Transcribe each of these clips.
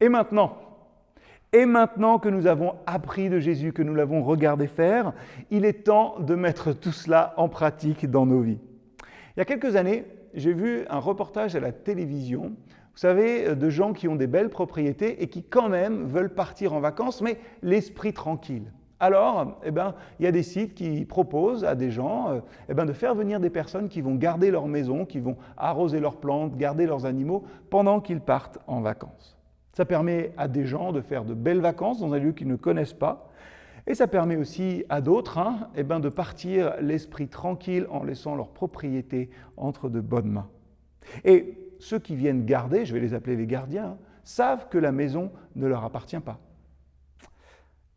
Et maintenant, que nous avons appris de Jésus, que nous l'avons regardé faire, il est temps de mettre tout cela en pratique dans nos vies. Il y a quelques années, j'ai vu un reportage à la télévision, vous savez, de gens qui ont des belles propriétés et qui quand même veulent partir en vacances, mais l'esprit tranquille. Alors, il y a des sites qui proposent à des gens de faire venir des personnes qui vont garder leur maison, qui vont arroser leurs plantes, garder leurs animaux pendant qu'ils partent en vacances. Ça permet à des gens de faire de belles vacances dans un lieu qu'ils ne connaissent pas. Et ça permet aussi à d'autres de partir l'esprit tranquille en laissant leur propriété entre de bonnes mains. Et ceux qui viennent garder, je vais les appeler les gardiens, savent que la maison ne leur appartient pas.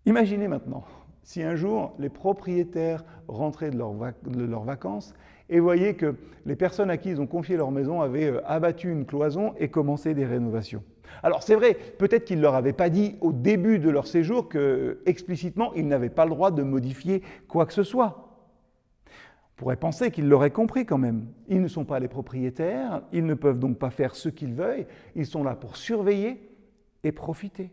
Imaginez maintenant si un jour les propriétaires rentraient de leurs vacances et voyaient que les personnes à qui ils ont confié leur maison avaient abattu une cloison et commencé des rénovations. Alors c'est vrai, peut-être qu'ils ne leur avaient pas dit au début de leur séjour qu'explicitement ils n'avaient pas le droit de modifier quoi que ce soit. On pourrait penser qu'ils l'auraient compris quand même. Ils ne sont pas les propriétaires, ils ne peuvent donc pas faire ce qu'ils veulent, ils sont là pour surveiller et profiter.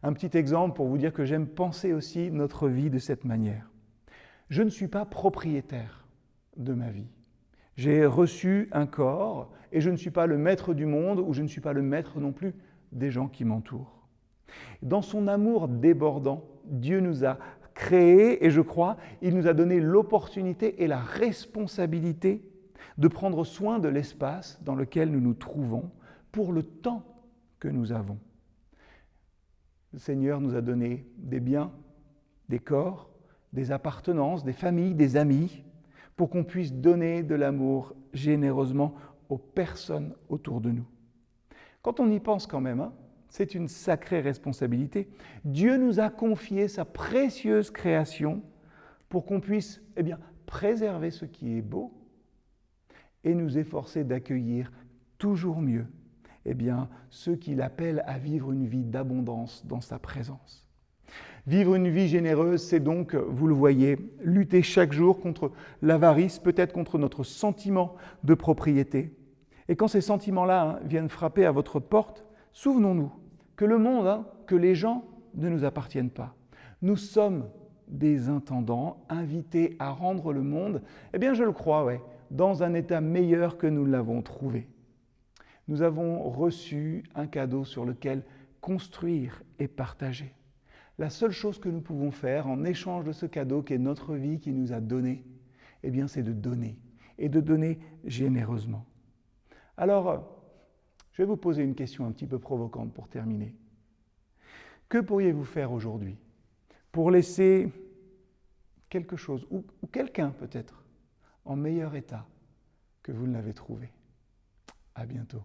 Un petit exemple pour vous dire que j'aime penser aussi notre vie de cette manière. Je ne suis pas propriétaire de ma vie. J'ai reçu un corps et je ne suis pas le maître du monde ou je ne suis pas le maître non plus des gens qui m'entourent. Dans son amour débordant, Dieu nous a créés et je crois, il nous a donné l'opportunité et la responsabilité de prendre soin de l'espace dans lequel nous nous trouvons pour le temps que nous avons. Le Seigneur nous a donné des biens, des corps, des appartenances, des familles, des amis, pour qu'on puisse donner de l'amour généreusement aux personnes autour de nous. Quand on y pense quand même, c'est une sacrée responsabilité. Dieu nous a confié sa précieuse création pour qu'on puisse préserver ce qui est beau et nous efforcer d'accueillir toujours mieux ceux qu'il appelle à vivre une vie d'abondance dans sa présence. Vivre une vie généreuse, c'est donc, vous le voyez, lutter chaque jour contre l'avarice, peut-être contre notre sentiment de propriété. Et quand ces sentiments-là viennent frapper à votre porte, souvenons-nous que le monde, que les gens ne nous appartiennent pas. Nous sommes des intendants invités à rendre le monde, je le crois, dans un état meilleur que nous l'avons trouvé. Nous avons reçu un cadeau sur lequel construire et partager. La seule chose que nous pouvons faire en échange de ce cadeau qui est notre vie, qui nous a donné, c'est de donner, et de donner généreusement. Alors, je vais vous poser une question un petit peu provocante pour terminer. Que pourriez-vous faire aujourd'hui pour laisser quelque chose, ou quelqu'un peut-être, en meilleur état que vous ne l'avez trouvé ? À bientôt.